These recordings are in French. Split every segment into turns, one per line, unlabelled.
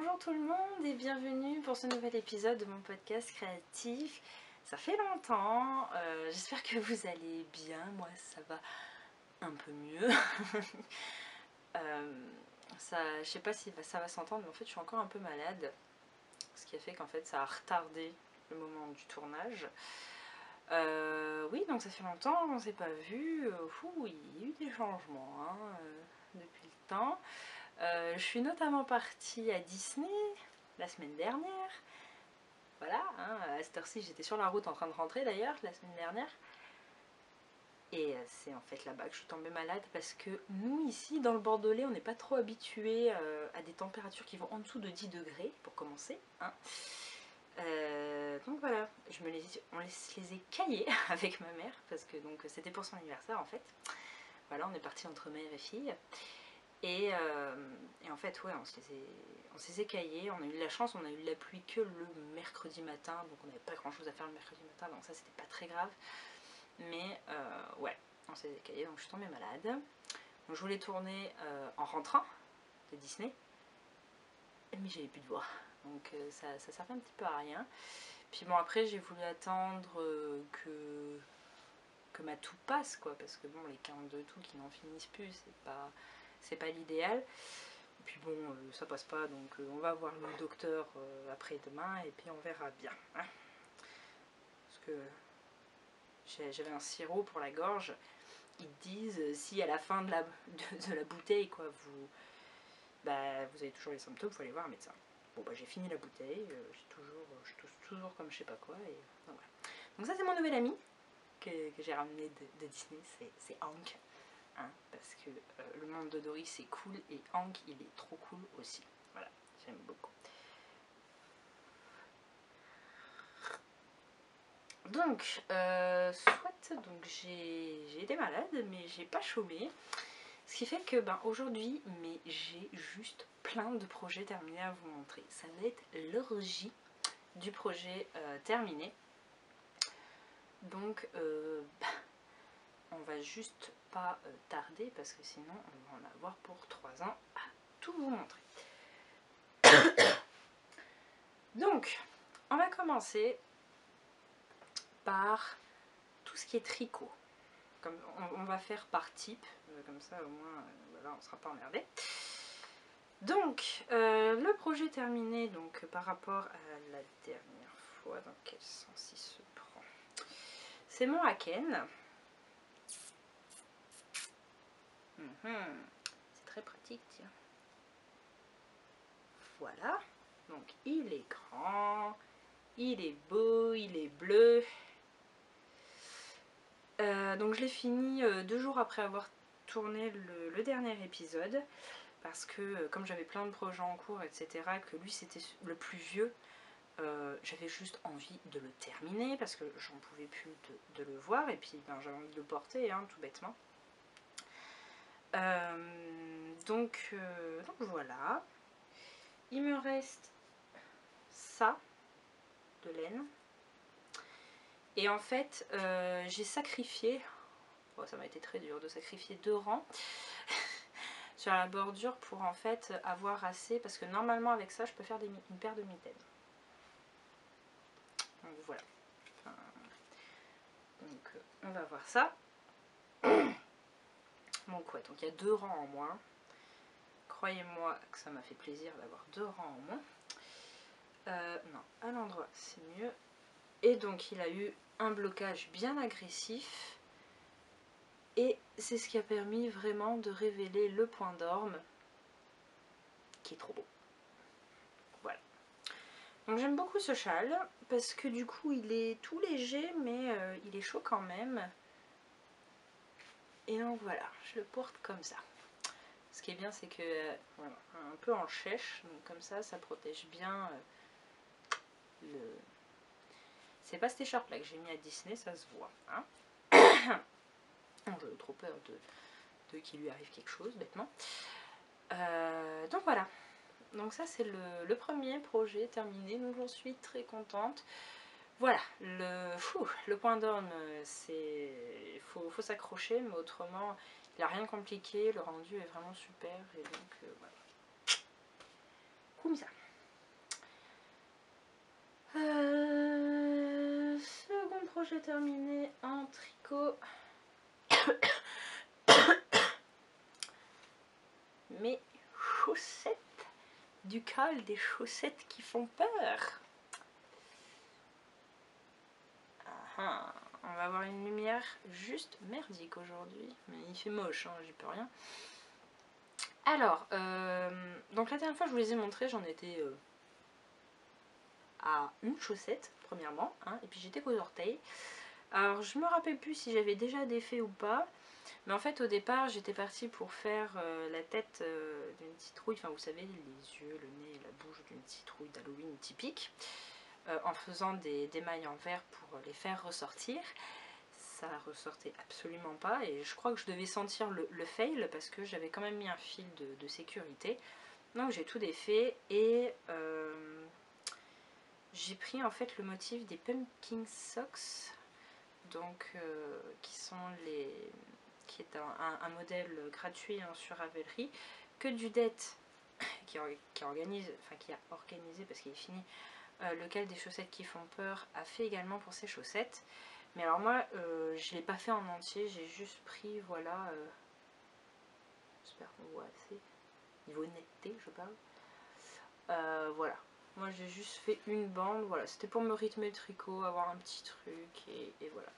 Bonjour tout le monde et bienvenue pour ce nouvel épisode de mon podcast créatif. Ça fait longtemps, j'espère que vous allez bien, moi ça va un peu mieux. Je sais pas si ça va s'entendre, mais en fait je suis encore un peu malade. Ce qui a fait qu'en fait ça a retardé le moment du tournage. Oui, donc ça fait longtemps, on s'est pas vu. Il y a eu des changements depuis le temps. Je suis notamment partie à Disney la semaine dernière. Voilà, à cette heure-ci j'étais sur la route en train de rentrer d'ailleurs la semaine dernière. Et c'est en fait là-bas que je suis tombée malade parce que nous ici dans le Bordelais on n'est pas trop habitués à des températures qui vont en dessous de 10 degrés pour commencer. Donc voilà, on les ai caillés avec ma mère parce que c'était pour son anniversaire en fait. Voilà, on est parti entre mère et fille. Et en fait, ouais, on s'est écaillés. On a eu de la chance, on a eu de la pluie que le mercredi matin, donc on n'avait pas grand chose à faire le mercredi matin, donc ça c'était pas très grave. Mais ouais, on s'est écaillés, donc je suis tombée malade. Donc je voulais tourner en rentrant de Disney, mais j'avais plus de voix, donc ça servait un petit peu à rien. Puis bon, après j'ai voulu attendre que ma toux passe, quoi, parce que bon, les 42 toux qui n'en finissent plus, c'est pas l'idéal. Et puis bon, ça passe pas, donc on va voir le docteur après-demain et puis on verra bien. Parce que j'avais un sirop pour la gorge. Ils disent si à la fin de la bouteille, quoi, vous avez toujours les symptômes, il faut aller voir un médecin. Bon, j'ai fini la bouteille, je tousse toujours comme je sais pas quoi. Et voilà. Donc ça c'est mon nouvel ami que j'ai ramené de Disney, c'est Hank. Parce que le monde de Dory c'est cool et Hank il est trop cool aussi. Voilà, j'aime beaucoup. Donc, j'ai été malade, mais j'ai pas chômé. Ce qui fait que aujourd'hui, j'ai juste plein de projets terminés à vous montrer. Ça va être l'orgie du projet terminé. Donc, on va juste pas tarder parce que sinon on va en avoir pour 3 ans à tout vous montrer. Donc, on va commencer par tout ce qui est tricot. Comme on va faire par type, comme ça au moins voilà, on ne sera pas emmerdé. Donc, le projet terminé donc, par rapport à la dernière fois, dans quel sens il se prend? C'est mon Haken. C'est très pratique, tiens. Voilà. Donc, il est grand, il est beau, il est bleu. Donc, je l'ai fini 2 jours après avoir tourné le dernier épisode. Parce que, comme j'avais plein de projets en cours, etc., que lui c'était le plus vieux, j'avais juste envie de le terminer parce que j'en pouvais plus de le voir et puis j'avais envie de le porter, tout bêtement. Donc voilà. Il me reste ça de laine. Et en fait, j'ai sacrifié, ça m'a été très dur de sacrifier 2 rangs sur la bordure pour en fait avoir assez, parce que normalement avec ça je peux faire une paire de mitaines. Donc voilà. Donc on va voir ça. Donc ouais, donc il y a 2 rangs en moins. Croyez-moi que ça m'a fait plaisir d'avoir 2 rangs en moins. Non, à l'endroit c'est mieux. Et donc il a eu un blocage bien agressif. Et c'est ce qui a permis vraiment de révéler le point d'orme, qui est trop beau. Voilà. Donc j'aime beaucoup ce châle, parce que du coup il est tout léger, mais il est chaud quand même. Et donc voilà, je le porte comme ça. Ce qui est bien, c'est que voilà, un peu en chèche, donc comme ça protège bien le... C'est pas cette écharpe là que j'ai mis à Disney, ça se voit. J'ai trop peur de qu'il lui arrive quelque chose, bêtement. Donc voilà. Donc ça c'est le premier projet terminé, donc j'en suis très contente. Voilà, le point d'orme, c'est faut s'accrocher, mais autrement, il n'y a rien de compliqué, le rendu est vraiment super, et donc voilà. Comme ça. projet terminé en tricot. Mes chaussettes. Du col, des chaussettes qui font peur. On va avoir une lumière juste merdique aujourd'hui. Mais il fait moche, hein, j'y peux rien. Alors, donc la dernière fois je vous les ai montrés, j'en étais à une chaussette, premièrement. Hein, et puis j'étais qu'aux orteils. Alors je me rappelle plus si j'avais déjà défait ou pas. Mais en fait au départ j'étais partie pour faire la tête d'une citrouille. Enfin vous savez, les yeux, le nez et la bouche d'une citrouille d'Halloween typique. En faisant des mailles en verre pour les faire ressortir. Ça ressortait absolument pas et je crois que je devais sentir le fail parce que j'avais quand même mis un fil de sécurité. Donc j'ai tout défait et j'ai pris en fait le motif des pumpkin socks, donc qui est un modèle gratuit hein, sur Ravelry que Dudette qui a organisé parce qu'il est fini. Lequel des chaussettes qui font peur a fait également pour ses chaussettes. Mais alors moi, je ne l'ai pas fait en entier, j'ai juste pris, voilà, j'espère qu'on voit assez, niveau netteté je parle. Voilà, moi j'ai juste fait une bande, voilà, c'était pour me rythmer le tricot, avoir un petit truc, et voilà.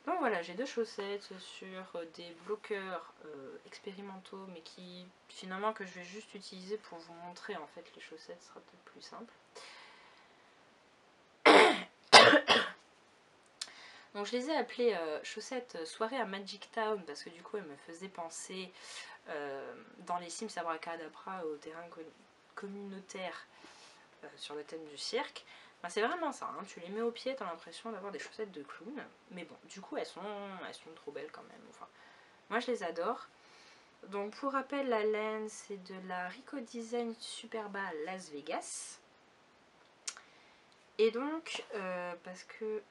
Donc voilà, j'ai deux chaussettes sur des bloqueurs expérimentaux, mais qui, finalement, que je vais juste utiliser pour vous montrer, en fait, les chaussettes, ce sera peut-être plus simple. Donc je les ai appelées chaussettes soirée à Magic Town parce que du coup elles me faisaient penser dans les Sims Abracadabra au terrain communautaire sur le thème du cirque. Ben, c'est vraiment ça, hein. Tu les mets au pied, t'as l'impression d'avoir des chaussettes de clown. Mais bon, du coup elles sont trop belles quand même. Enfin, moi je les adore. Donc pour rappel, la laine c'est de la Rico Design Superba Las Vegas. Et donc, parce que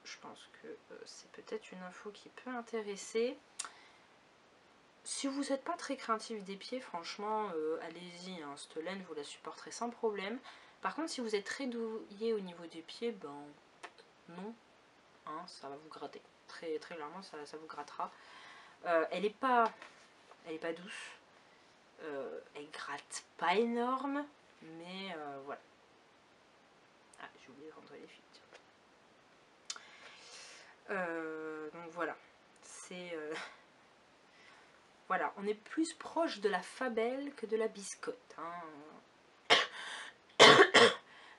je pense que c'est peut-être une info qui peut intéresser. Si vous n'êtes pas très craintif des pieds, franchement, allez-y, hein, cette laine, vous la supporterez sans problème. Par contre, si vous êtes très douillet au niveau des pieds, ben non, hein, ça va vous gratter. Très, très clairement, ça vous grattera. Elle n'est pas douce. Elle gratte pas énorme, mais voilà. Ah, j'ai oublié de rentrer les fils. Donc voilà, c'est voilà, on est plus proche de la Fabelle que de la biscotte. Hein.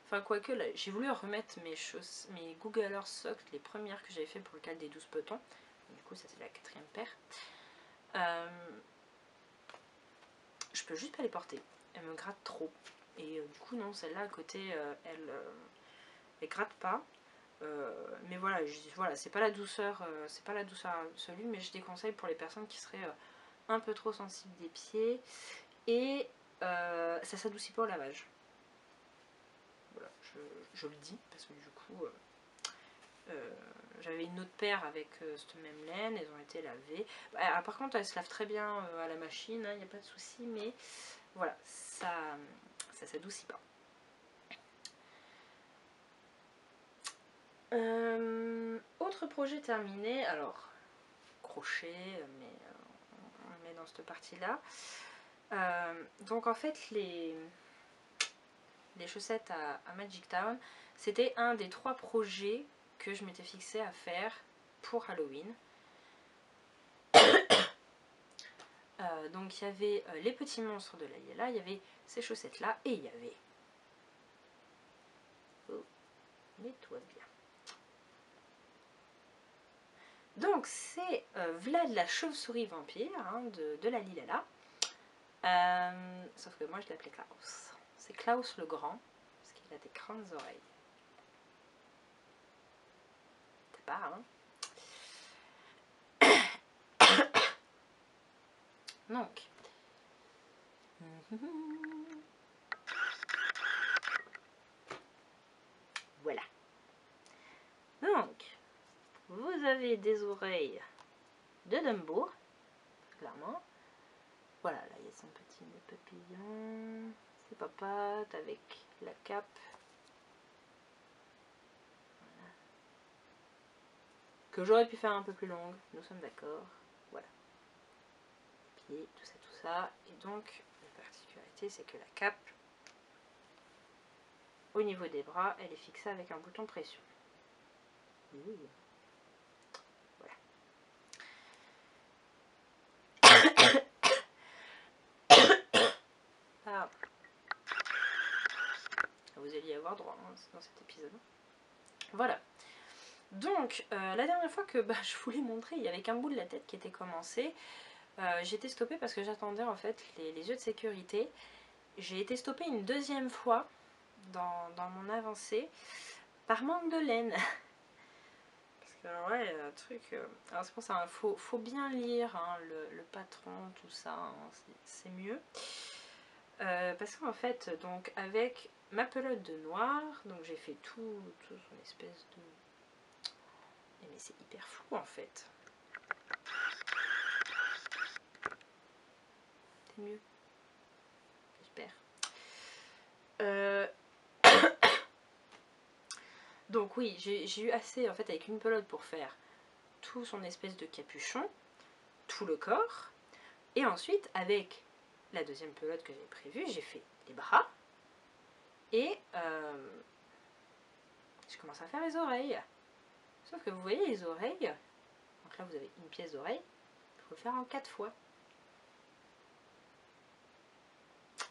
Enfin quoique, là, j'ai voulu remettre mes Google Earth Socks, les premières que j'avais fait pour le cadre des 12 petons. Du coup, ça c'est la 4e paire. Je peux juste pas les porter. Elles me grattent trop. Et du coup, non, celle-là à côté, elle gratte pas. Mais voilà, voilà, c'est pas la douceur, absolue, mais je déconseille pour les personnes qui seraient un peu trop sensibles des pieds. Et ça s'adoucit pas au lavage. Voilà, je le dis parce que du coup, j'avais une autre paire avec cette même laine, elles ont été lavées. Par contre, elles se lavent très bien à la machine, il n'y a pas de souci, mais voilà, ça s'adoucit pas. Autre projet terminé, alors crochet, mais on met dans cette partie là. Donc en fait les chaussettes à Magic Town, c'était un des 3 projets que je m'étais fixé à faire pour Halloween. Donc il y avait les petits monstres de Layla, il y avait ces chaussettes là et il y avait... Oh, nettoie bien. Donc c'est Vlad la chauve-souris vampire hein, de la Lilala. Sauf que moi je l'appelais Klaus. C'est Klaus le grand, parce qu'il a des grandes oreilles. C'est pas, hein? Donc. Voilà. Donc, vous avez des oreilles de Dumbo, clairement. Voilà, là il y a son petit nez papillon, ses papates avec la cape. que j'aurais pu faire un peu plus longue, nous sommes d'accord, voilà. Puis tout ça, et donc la particularité c'est que la cape, au niveau des bras, elle est fixée avec un bouton pression. Voilà. Ah. Vous alliez avoir droit hein, dans cet épisode. Voilà. Donc, la dernière fois que je vous l'ai montré, il y avait qu'un bout de la tête qui était commencé. J'ai été stoppée parce que j'attendais en fait les yeux de sécurité. J'ai été stoppée une deuxième fois dans mon avancée par manque de laine. Parce que ouais, un truc... alors c'est pour ça, il faut bien lire hein, le patron, tout ça, hein, c'est mieux. Parce qu'en fait, donc avec ma pelote de noir, donc j'ai fait tout son espèce de... Mais c'est hyper flou en fait. C'est mieux. J'espère. Donc oui, j'ai eu assez en fait avec une pelote pour faire tout son espèce de capuchon, tout le corps. Et ensuite, avec la deuxième pelote que j'ai prévue, j'ai fait les bras. Et je commence à faire les oreilles. Sauf que vous voyez les oreilles, donc là vous avez une pièce d'oreille, il faut le faire en 4 fois.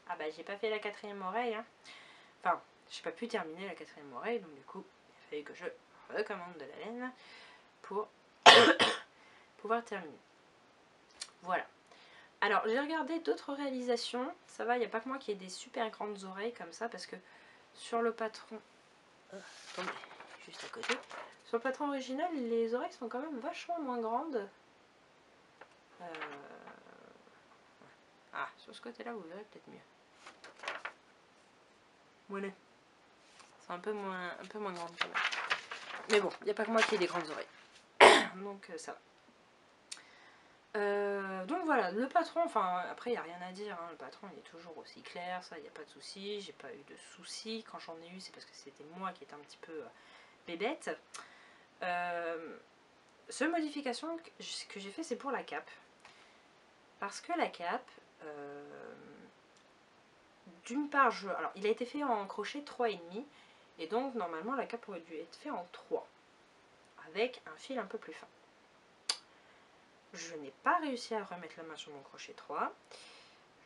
Ah bah j'ai pas fait la 4e oreille, hein. Enfin, j'ai pas pu terminer la 4e oreille, donc du coup, il fallait que je recommande de la laine pour pouvoir terminer. Voilà. Alors, j'ai regardé d'autres réalisations, ça va, il n'y a pas que moi qui ai des super grandes oreilles comme ça, parce que sur le patron... attendez, juste à côté. Sur le patron original, les oreilles sont quand même vachement moins grandes. Ah, sur ce côté-là, vous verrez peut-être mieux. Voilà. C'est un peu moins grande quand même. Mais bon, il n'y a pas que moi qui ai des grandes oreilles. Donc ça va. Donc voilà, le patron, enfin après il n'y a rien à dire, hein, le patron il est toujours aussi clair, ça il n'y a pas de souci, j'ai pas eu de soucis, quand j'en ai eu c'est parce que c'était moi qui étais un petit peu bébête. Seule modification que j'ai fait c'est pour la cape, parce que la cape, d'une part, alors il a été fait en crochet 3,5 et donc normalement la cape aurait dû être faite en 3 avec un fil un peu plus fin. Je n'ai pas réussi à remettre la main sur mon crochet 3.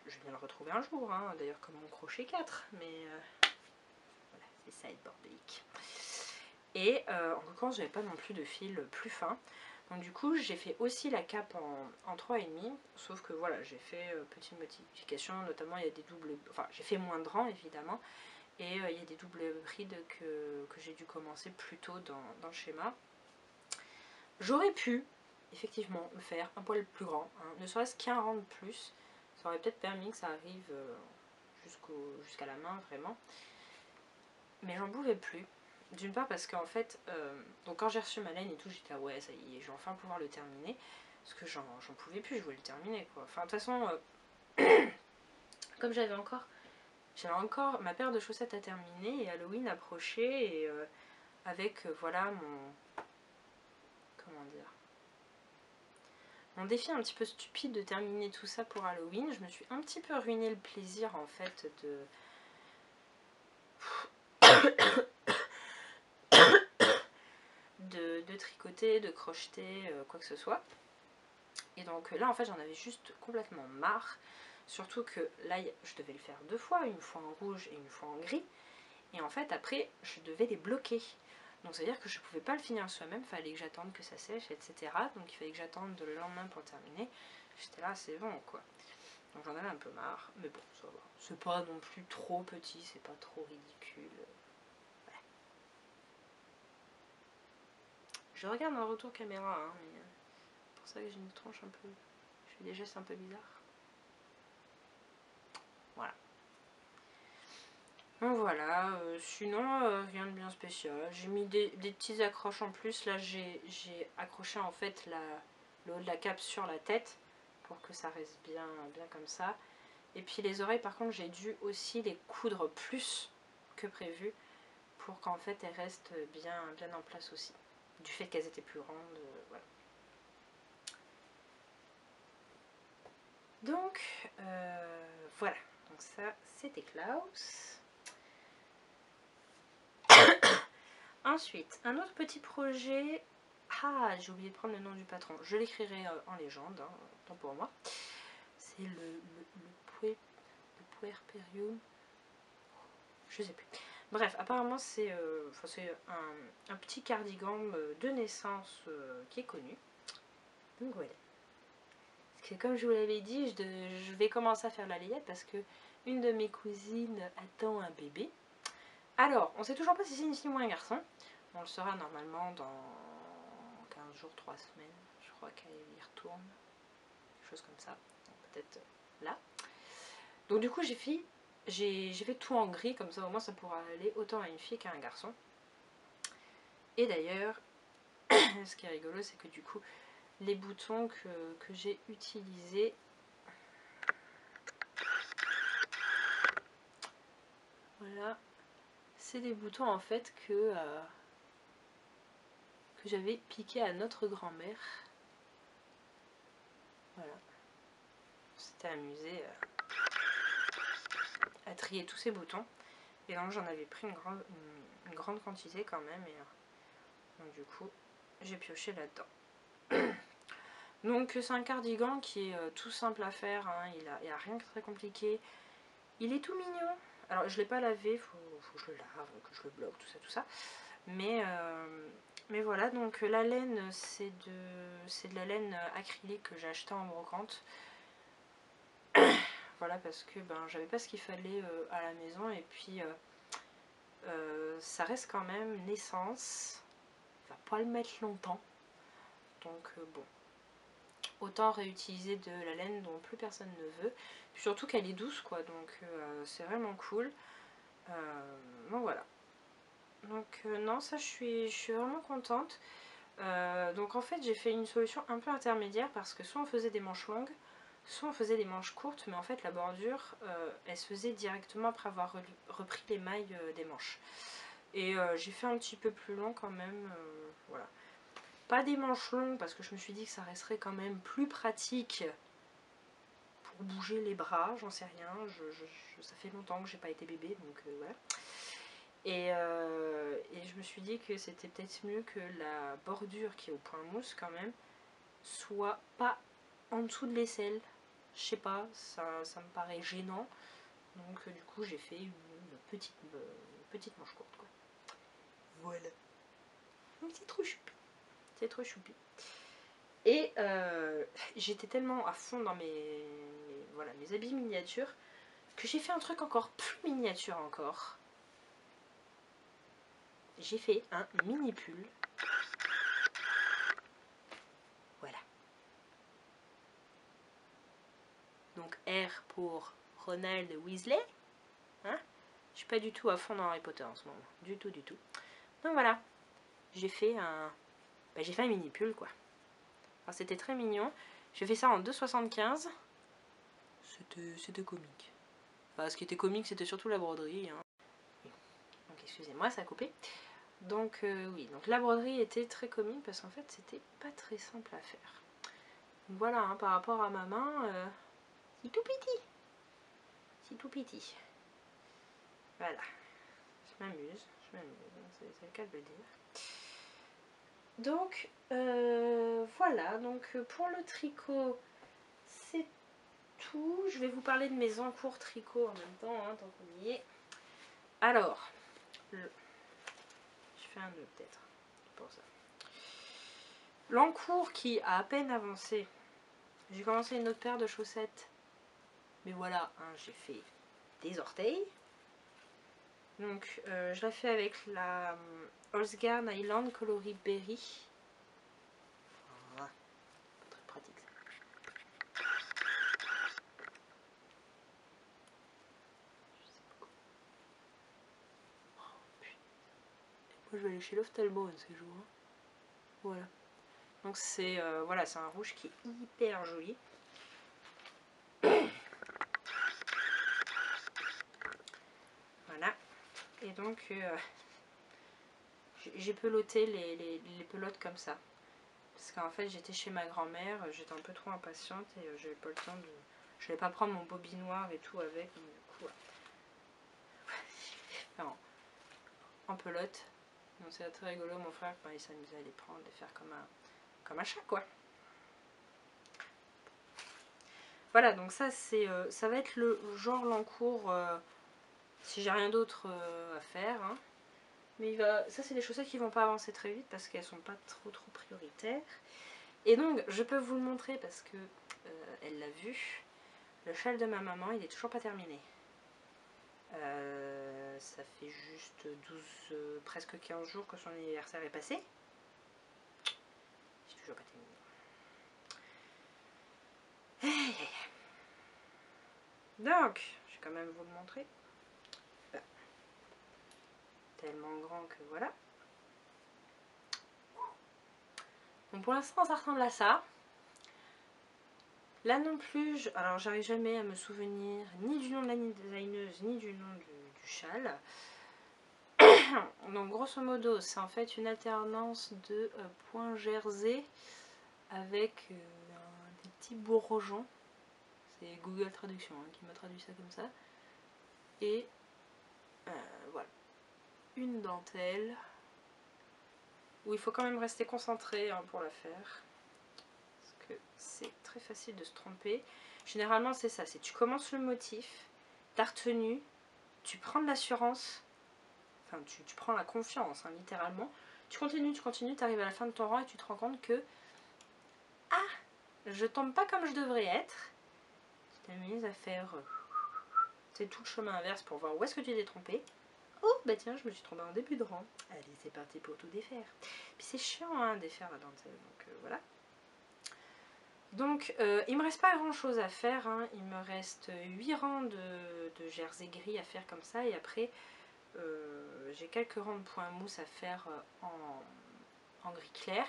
Je viens le retrouver un jour, hein, d'ailleurs comme mon crochet 4, mais voilà, c'est ça être bordélique. Et en l'occurrence, j'avais pas non plus de fil plus fin. Donc du coup, j'ai fait aussi la cape en 3,5, sauf que voilà, j'ai fait petite modification, notamment il y a des doubles... Enfin, j'ai fait moins de rangs évidemment, et il y a des doubles brides que j'ai dû commencer plus tôt dans le schéma. J'aurais pu, effectivement, me faire un poil plus grand, hein, ne serait-ce qu'un rang de plus. Ça aurait peut-être permis que ça arrive jusqu'à la main, vraiment. Mais j'en pouvais plus. D'une part parce qu'en fait, donc quand j'ai reçu ma laine et tout, j'étais là, ouais, ça y est, je vais enfin pouvoir le terminer. Parce que j'en pouvais plus, je voulais le terminer, quoi. Enfin, de toute façon, comme j'avais encore ma paire de chaussettes à terminer et Halloween approchait et avec, voilà, comment dire, mon défi un petit peu stupide de terminer tout ça pour Halloween, je me suis un petit peu ruiné le plaisir en fait de tricoter, de crocheter, quoi que ce soit. Et donc là en fait j'en avais juste complètement marre. Surtout que là je devais le faire 2 fois, une fois en rouge et une fois en gris. Et en fait après je devais les bloquer. Donc ça veut dire que je ne pouvais pas le finir soi-même, il fallait que j'attende que ça sèche, etc. Donc il fallait que j'attende le lendemain pour terminer. J'étais là, c'est bon quoi. Donc j'en avais un peu marre, mais bon, ça va. C'est pas non plus trop petit, c'est pas trop ridicule. Ouais. Je regarde un retour caméra, hein, mais c'est pour ça que j'ai une tronche un peu... Je fais des gestes un peu bizarres. Voilà. Donc voilà, sinon rien de bien spécial. J'ai mis des petits accroches en plus. Là j'ai accroché en fait le haut de la cape sur la tête pour que ça reste bien comme ça. Et puis les oreilles par contre j'ai dû aussi les coudre plus que prévu pour qu'en fait elles restent bien en place aussi. du fait qu'elles étaient plus grandes, voilà. Donc voilà, donc ça c'était Klaus. Ensuite, un autre petit projet. Ah, j'ai oublié de prendre le nom du patron. Je l'écrirai en légende, hein, tant pour moi. C'est le Puerperium. Je sais plus. Bref, apparemment c'est un petit cardigan de naissance qui est connu. Donc voilà. Parce que comme je vous l'avais dit, je vais commencer à faire la layette parce que une de mes cousines attend un bébé. Alors, on sait toujours pas si c'est une fille ou un garçon. On le saura normalement dans 15 jours, 3 semaines. Je crois qu'elle y retourne. Quelque chose comme ça. Peut-être là. Donc du coup, j'ai fait tout en gris. Comme ça, au moins, ça pourra aller autant à une fille qu'à un garçon. Et d'ailleurs, ce qui est rigolo, c'est que du coup, les boutons que j'ai utilisés... Voilà. C'est des boutons en fait que j'avais piqué à notre grand-mère. Voilà. On s'était amusé à trier tous ces boutons. Et donc j'en avais pris une grande quantité quand même. Et donc du coup, j'ai pioché là-dedans. Donc c'est un cardigan qui est tout simple à faire. Hein. Il n'y a rien de très compliqué. Il est tout mignon. Alors je ne l'ai pas lavé, faut que je le lave, que je le bloque, tout ça. Mais voilà, donc la laine, c'est de la laine acrylique que j'ai acheté en brocante. Voilà, parce que j'avais pas ce qu'il fallait à la maison. Et puis ça reste quand même naissance. Il va pas le mettre longtemps. Donc bon. Autant réutiliser de la laine dont plus personne ne veut. Puis surtout qu'elle est douce quoi, donc c'est vraiment cool. Bon voilà. Donc non, ça je suis vraiment contente. Donc en fait j'ai fait une solution un peu intermédiaire parce que soit on faisait des manches longues, soit on faisait des manches courtes, mais en fait la bordure elle se faisait directement après avoir repris les mailles des manches. Et j'ai fait un petit peu plus long quand même, voilà. Pas des manches longues parce que je me suis dit que ça resterait quand même plus pratique pour bouger les bras, j'en sais rien, ça fait longtemps que j'ai pas été bébé donc voilà. Et je me suis dit que c'était peut-être mieux que la bordure qui est au point mousse quand même soit pas en dessous de l'aisselle. Je sais pas, ça me paraît gênant. Donc du coup j'ai fait une petite manche courte quoi. Voilà. C'est trop choupi. C'est trop choupi. Et j'étais tellement à fond dans mes habits miniatures que j'ai fait un truc encore plus miniature encore. J'ai fait un mini pull. Voilà. Donc R pour Ronald Weasley. Hein, je suis pas du tout à fond dans Harry Potter en ce moment. Du tout, du tout. Donc voilà. J'ai fait un mini pull quoi. Alors c'était très mignon. J'ai fait ça en 2,75. C'était comique. Enfin, ce qui était comique, c'était surtout la broderie. Hein. Donc excusez-moi, ça a coupé. Donc oui, donc la broderie était très comique parce qu'en fait c'était pas très simple à faire. Donc voilà, hein, par rapport à ma main, c'est tout petit. C'est tout petit. Voilà. Je m'amuse, c'est le cas de le dire. Donc voilà, donc pour le tricot, c'est tout. Je vais vous parler de mes encours tricot en même temps, hein, tant qu'on y est. Alors, je fais un nœud peut-être, pour ça. L'encours qui a à peine avancé. J'ai commencé une autre paire de chaussettes. Mais voilà, hein, j'ai fait des orteils. Donc je la fais avec la Holzgarn Island Coloris Berry. Voilà. Pas très pratique ça. Oh, putain. Moi je vais aller chez l'ophtalmo ces jours. Hein. Voilà. Donc c'est voilà, c'est un rouge qui est hyper joli. Voilà. Et donc
j'ai peloté les pelotes comme ça. Parce qu'en fait j'étais chez ma grand-mère, j'étais un peu trop impatiente et j'avais pas le temps de... Je n'allais pas prendre mon bobinoir et tout avec, donc du coup... Enfin, en pelote. Donc c'est très rigolo, mon frère quand il s'amusait à les prendre, les faire comme un chat quoi. Voilà, donc ça c'est ça va être le genre l'encours si j'ai rien d'autre à faire. Hein. Mais ça c'est des chaussettes qui vont pas avancer très vite parce qu'elles sont pas trop prioritaires. Et donc je peux vous le montrer parce que elle l'a vu. Le châle de ma maman il est toujours pas terminé. Ça fait juste 12, presque 15 jours que son anniversaire est passé. J'ai toujours pas terminé. Donc, je vais quand même vous le montrer. Tellement grand que voilà. Donc pour l'instant ça ressemble à ça. Là non plus, alors j'arrive jamais à me souvenir ni du nom de la designeuse ni du nom du châle. Donc grosso modo c'est en fait une alternance de point jersey avec des petits bourgeons. C'est Google Traduction hein, qui m'a traduit ça comme ça. Et voilà, une dentelle où il faut quand même rester concentré hein, pour la faire. Parce que c'est très facile de se tromper. Généralement c'est ça, c'est tu commences le motif, t'as retenu, tu prends de l'assurance, enfin tu prends la confiance hein, littéralement, tu continues, tu arrives à la fin de ton rang et tu te rends compte que ah, je tombe pas comme je devrais être. Tu t'amuses à faire c'est tout le chemin inverse pour voir où est-ce que tu t'es trompé. Oh bah tiens, je me suis trompée en début de rang. Allez, c'est parti pour tout défaire. Puis c'est chiant hein, défaire la dentelle, donc voilà. Donc il me reste pas grand chose à faire, hein. Il me reste 8 rangs de jersey gris à faire comme ça et après j'ai quelques rangs de points mousse à faire en gris clair.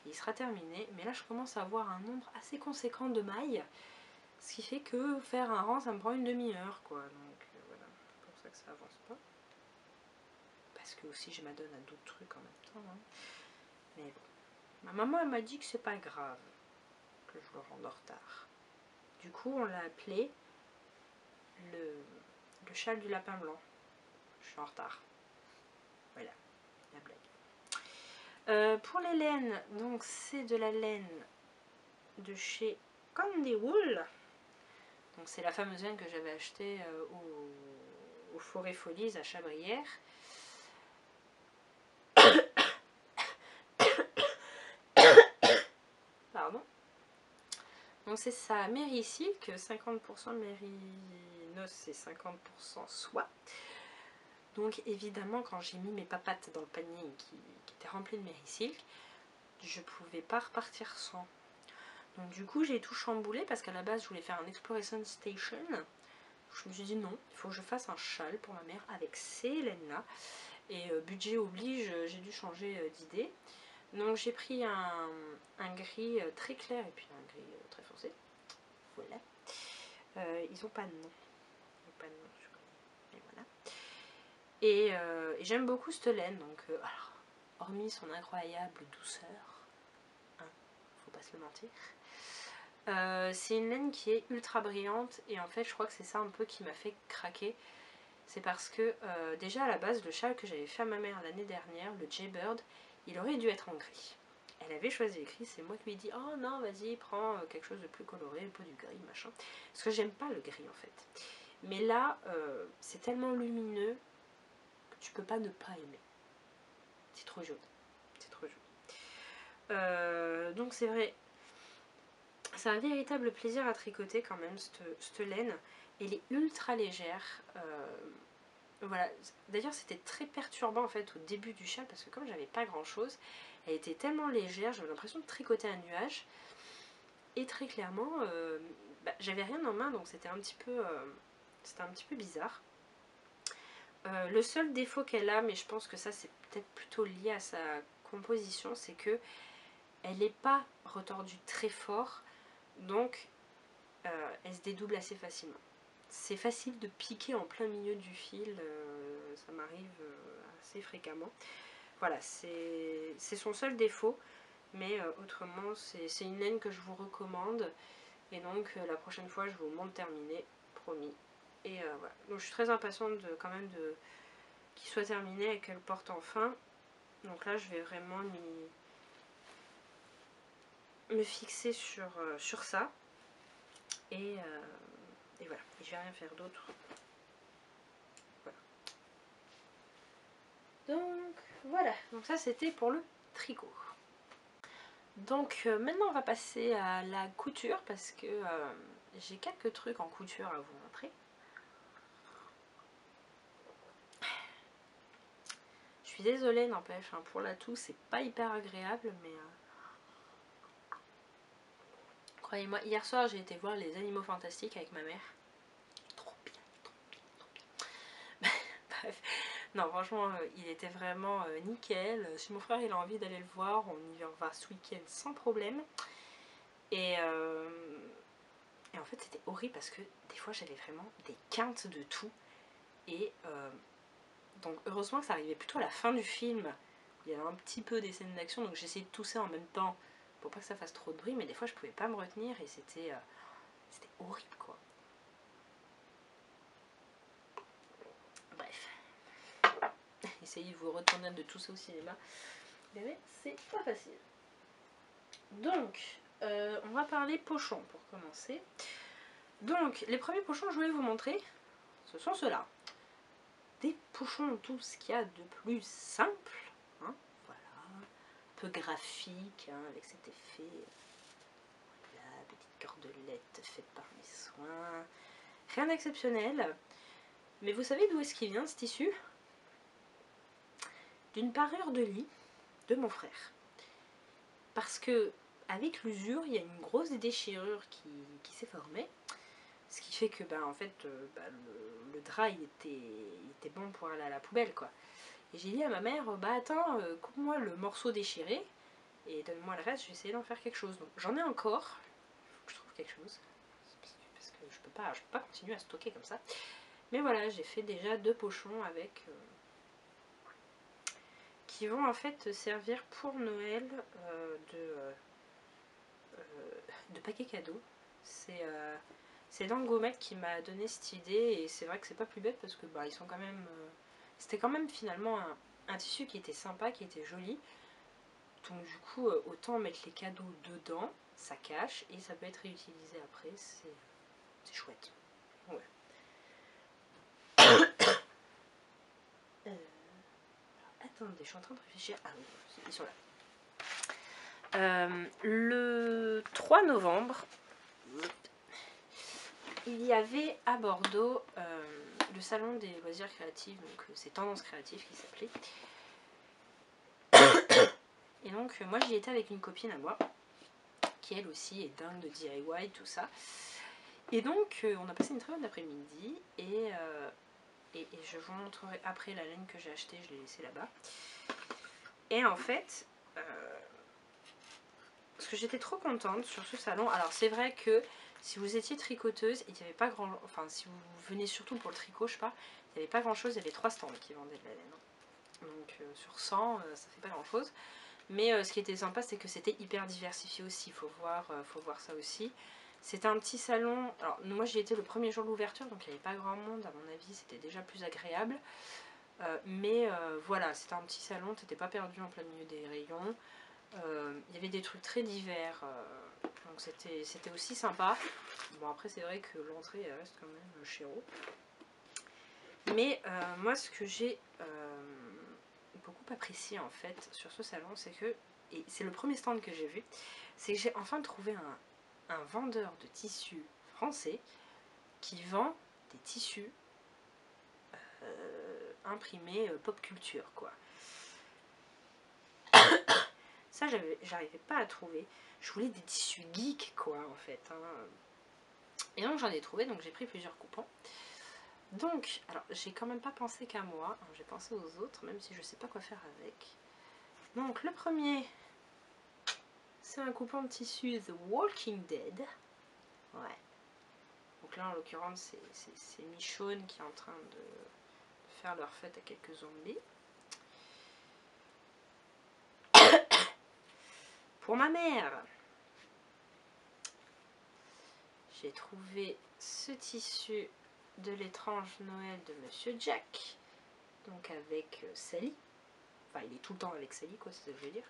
Et il sera terminé, mais là je commence à avoir un nombre assez conséquent de mailles, ce qui fait que faire un rang ça me prend une demi-heure quoi, donc voilà, c'est pour ça que ça avance pas. Parce que aussi je m'adonne à d'autres trucs en même temps, hein. Mais bon, ma maman elle m'a dit que c'est pas grave que je le rende en retard. Du coup, on l'a appelé le châle du lapin blanc. Je suis en retard. Voilà, la blague. Pour les laines, donc c'est de la laine de chez Candy Wool. Donc c'est la fameuse laine que j'avais achetée au Forêt Folies à Chabrières. Pardon. Donc c'est ça, Mary Silk, 50% mérinos et 50% soie. Donc évidemment quand j'ai mis mes papates dans le panier qui était rempli de Mary Silk, je pouvais pas repartir sans. Donc du coup j'ai tout chamboulé parce qu'à la base je voulais faire un Exploration Station. Je me suis dit non, il faut que je fasse un châle pour ma mère avec ces laines là. Et budget oblige, j'ai dû changer d'idée. Donc j'ai pris un gris très clair et puis un gris très foncé. Voilà. Ils n'ont pas de nom. Ils n'ont pas de nom, je crois. Et voilà. Et j'aime beaucoup cette laine. Donc, alors, hormis son incroyable douceur, hein, faut pas se le mentir. C'est une laine qui est ultra brillante. Et en fait, je crois que c'est ça un peu qui m'a fait craquer. C'est parce que déjà à la base, le châle que j'avais fait à ma mère l'année dernière, le Jaybird, il aurait dû être en gris. Elle avait choisi le gris, c'est moi qui lui ai dit oh non vas-y prends quelque chose de plus coloré, pas du gris machin. Parce que j'aime pas le gris en fait. Mais là c'est tellement lumineux que tu peux pas ne pas aimer. C'est trop joli. C'est trop joli. Donc c'est vrai, c'est un véritable plaisir à tricoter quand même cette laine. Elle est ultra légère. Voilà, d'ailleurs c'était très perturbant en fait au début du châle parce que comme j'avais pas grand chose, elle était tellement légère, j'avais l'impression de tricoter un nuage et très clairement j'avais rien en main donc c'était un petit peu bizarre. Le seul défaut qu'elle a, mais je pense que ça c'est peut-être plutôt lié à sa composition, c'est que elle n'est pas retordue très fort, donc elle se dédouble assez facilement. C'est facile de piquer en plein milieu du fil, ça m'arrive assez fréquemment. voilà, c'est son seul défaut. Mais autrement, c'est une laine que je vous recommande. Et donc la prochaine fois, je vous montre terminé, promis. Et voilà. Donc je suis très impatiente quand même qu'il soit terminé et qu'elle porte enfin. Donc là, je vais vraiment me fixer sur ça. Et voilà. Et je vais rien faire d'autre. Voilà. Donc voilà. Donc ça, c'était pour le tricot. Donc maintenant on va passer à la couture parce que j'ai quelques trucs en couture à vous montrer. Je suis désolée, n'empêche, hein, pour la toux c'est pas hyper agréable, mais croyez-moi, hier soir j'ai été voir Les Animaux Fantastiques avec ma mère. Trop bien, trop bien, trop bien. Bref, non franchement il était vraiment nickel. Si mon frère il a envie d'aller le voir, on y va ce week-end sans problème. Et en fait c'était horrible parce que des fois j'avais vraiment des quintes de toux. Et donc heureusement que ça arrivait plutôt à la fin du film, où il y avait un petit peu des scènes d'action, donc j'essayais de tousser en même temps pour pas que ça fasse trop de bruit, mais des fois je pouvais pas me retenir et c'était horrible quoi. Bref. Essayez de vous retenir de tousser au cinéma, mais c'est pas facile. Donc, on va parler pochons pour commencer. Donc, les premiers pochons que je voulais vous montrer, ce sont ceux-là. Des pochons, tout ce qu'il y a de plus simple, hein, voilà, un peu graphique, hein, avec cet effet, voilà, petite cordelette faite par mes soins, rien d'exceptionnel, mais vous savez d'où est-ce qu'il vient ce tissu? D'une parure de lit de mon frère, parce que avec l'usure, il y a une grosse déchirure qui s'est formée, ce qui fait que en fait, le drap il était bon pour aller à la poubelle quoi. Et j'ai dit à ma mère, attends, coupe-moi le morceau déchiré et donne-moi le reste, je vais essayer d'en faire quelque chose. Donc j'en ai encore, il faut que je trouve quelque chose, parce que je peux pas continuer à stocker comme ça. Mais voilà, j'ai fait déjà 2 pochons avec, qui vont en fait servir pour Noël de paquet cadeau. C'est Dangomet qui m'a donné cette idée et c'est vrai que c'est pas plus bête parce que ils sont quand même... c'était quand même finalement un tissu qui était sympa, qui était joli. Donc du coup, autant mettre les cadeaux dedans, ça cache et ça peut être réutilisé après, c'est chouette. Ouais. Attendez, je suis en train de réfléchir. Ah oui, ils sont là. Le 3 novembre, il y avait à Bordeaux le salon des loisirs créatifs, donc c'est Tendance Créative qui s'appelait. Et donc moi j'y étais avec une copine à moi, qui elle aussi est dingue de DIY, tout ça. Et donc on a passé une très bonne après-midi et je vous montrerai après la laine que j'ai achetée, je l'ai laissée là-bas. Et en fait, parce que j'étais trop contente sur ce salon. Alors c'est vrai que si vous étiez tricoteuse, il n'y avait pas grand... Enfin si vous venez surtout pour le tricot, je sais pas, il n'y avait pas grand chose, il y avait 3 stands qui vendaient de la laine. Donc sur 100, ça fait pas grand chose. Mais ce qui était sympa, c'est que c'était hyper diversifié aussi, faut voir ça aussi. C'était un petit salon, alors moi j'y étais le premier jour de l'ouverture, donc il n'y avait pas grand monde, à mon avis c'était déjà plus agréable. Mais voilà, c'était un petit salon, t'étais pas perdu en plein milieu des rayons. Il y avait des trucs très divers, donc c'était aussi sympa. Bon après c'est vrai que l'entrée elle reste quand même chéro. Mais moi ce que j'ai beaucoup apprécié en fait sur ce salon, c'est que, et c'est le premier stand que j'ai vu, c'est que j'ai enfin trouvé un vendeur de tissus français qui vend des tissus imprimés pop culture quoi. Ça j'arrivais pas à trouver. Je voulais des tissus geeks quoi en fait. Hein. Et donc j'en ai trouvé, donc j'ai pris plusieurs coupons. Donc, alors j'ai quand même pas pensé qu'à moi, j'ai pensé aux autres, même si je sais pas quoi faire avec. Donc le premier, c'est un coupon de tissu The Walking Dead. Ouais. Donc là en l'occurrence c'est Michonne qui est en train de faire leur fête à quelques zombies. pour ma mère, j'ai trouvé ce tissu de l'étrange Noël de Monsieur Jack, donc avec Sally. Enfin, il est tout le temps avec Sally, quoi, c'est ce que je veux dire.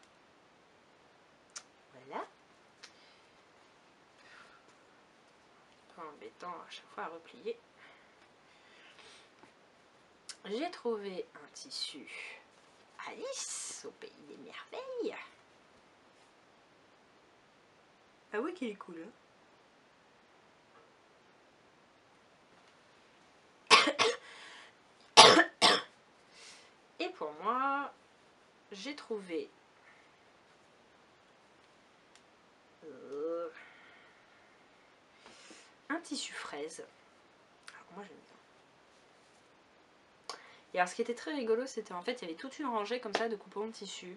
Voilà. Pas embêtant à chaque fois à replier. J'ai trouvé un tissu Alice au pays des merveilles. Ah oui, qu'il est cool, hein. Et pour moi, j'ai trouvé un tissu fraise. Alors moi j'aime bien. Et alors ce qui était très rigolo, c'était en fait il y avait toute une rangée comme ça de coupons de tissu.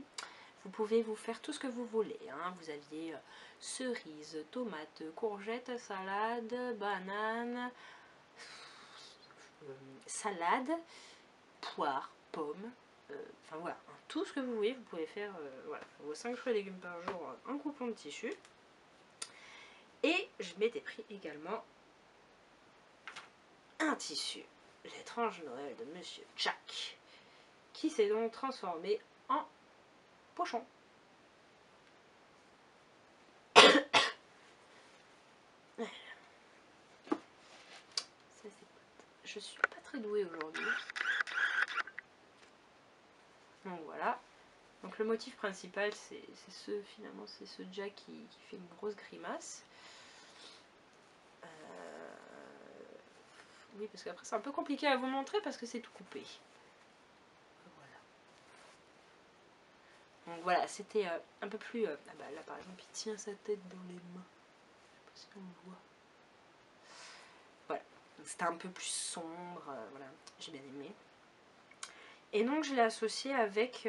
Vous pouvez vous faire tout ce que vous voulez, hein. Vous aviez cerises, tomates, courgettes, salade, banane, salade, poire, pommes. Enfin voilà, hein, tout ce que vous voulez, vous pouvez faire voilà, vos 5 fruits et légumes par jour en coupon de tissu. Et je m'étais pris également un tissu, l'étrange Noël de Monsieur Jack, qui s'est donc transformé en pochon. Je suis pas très douée aujourd'hui. Donc voilà. Donc le motif principal, c'est ce, finalement, c'est ce Jack qui fait une grosse grimace. Oui, parce qu'après c'est un peu compliqué à vous montrer parce que c'est tout coupé. Voilà. Donc voilà, c'était un peu plus... ah bah là par exemple, il tient sa tête dans les mains. Je sais pas si on le voit. Voilà. C'était un peu plus sombre. Voilà, j'ai bien aimé. Et donc je l'ai associé avec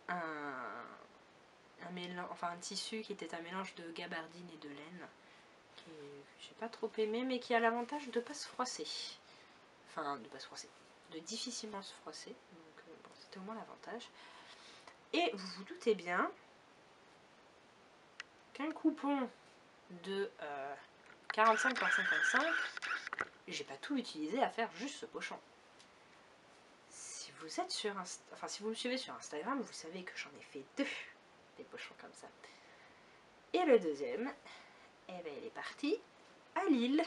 un mélange, enfin un tissu qui était un mélange de gabardine et de laine, que j'ai pas trop aimé, mais qui a l'avantage de pas se froisser. Enfin, de pas se froisser, de difficilement se froisser. Donc bon, c'était au moins l'avantage. Et vous vous doutez bien qu'un coupon de 45 par 55, j'ai pas tout utilisé à faire juste ce pochon. Si vous êtes sur enfin si vous me suivez sur Instagram, vous savez que j'en ai fait 2 des pochons comme ça. Et le deuxième, eh ben, il est parti à Lille.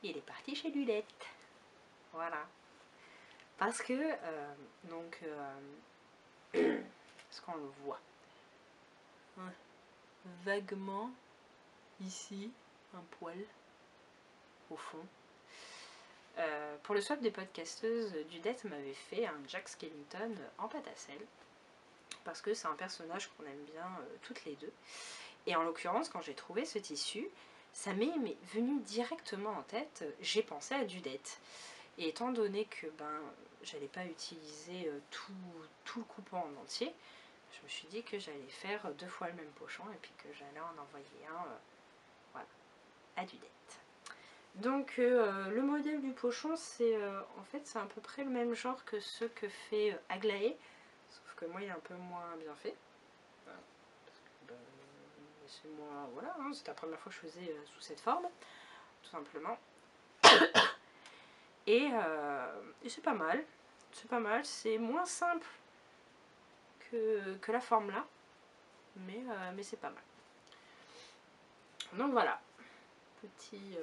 Il est parti chez Lulette. Voilà. Parce que, donc, est-ce qu'on le voit? Ouais. Vaguement, ici, un poil, au fond. Pour le swap des podcasteuses, Dudette m'avait fait un Jack Skellington en pâte à sel. Parce que c'est un personnage qu'on aime bien toutes les deux. Et en l'occurrence, quand j'ai trouvé ce tissu, ça m'est venu directement en tête, j'ai pensé à Dudette. Et étant donné que ben, j'allais pas utiliser tout le coupon en entier, je me suis dit que j'allais faire 2 fois le même pochon et puis que j'allais en envoyer un voilà, à Dudette. Donc le modèle du pochon, c'est en fait c'est à peu près le même genre que ceux que fait Aglaé, sauf que moi il est un peu moins bien fait. C'est moi, voilà, hein, c'était la première fois que je faisais sous cette forme, tout simplement. Et c'est pas mal, c'est moins simple que la forme là, mais c'est pas mal. Donc voilà, petit...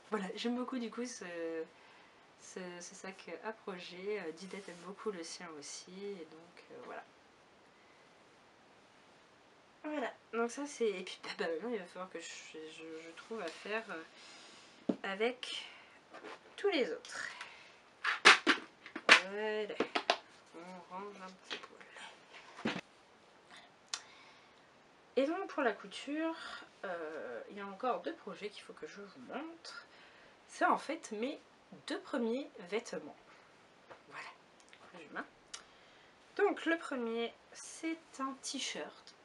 voilà, j'aime beaucoup du coup ce sac à projet. Didette aime beaucoup le sien aussi, et donc voilà. Voilà, donc ça c'est... Et puis bah, maintenant il va falloir que je trouve à faire avec tous les autres. Voilà, on range un petit poil. Et donc pour la couture, il y a encore 2 projets qu'il faut que je vous montre. C'est en fait mes 2 premiers vêtements. Voilà. Donc le premier, c'est un t-shirt.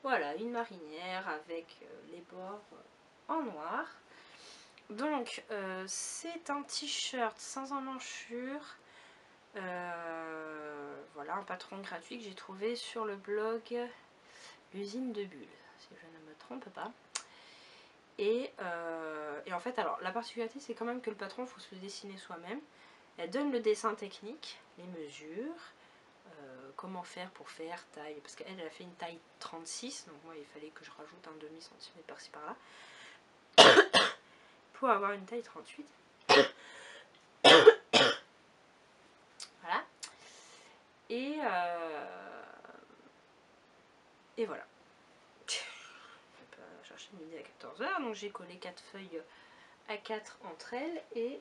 Voilà, une marinière avec les bords en noir. Donc c'est un t-shirt sans emmanchure Voilà, un patron gratuit que j'ai trouvé sur le blog L'usine de bulles, si je ne me trompe pas. Et en fait, alors la particularité c'est quand même que le patron, il faut se le dessiner soi-même. Elle donne le dessin technique, les mesures, comment faire pour faire taille, parce qu'elle a fait une taille 36, donc moi il fallait que je rajoute un demi-centimètre par-ci par-là pour avoir une taille 38. Voilà. Et voilà. Je vais pas chercher midi à 14h, donc j'ai collé 4 feuilles A4 entre elles et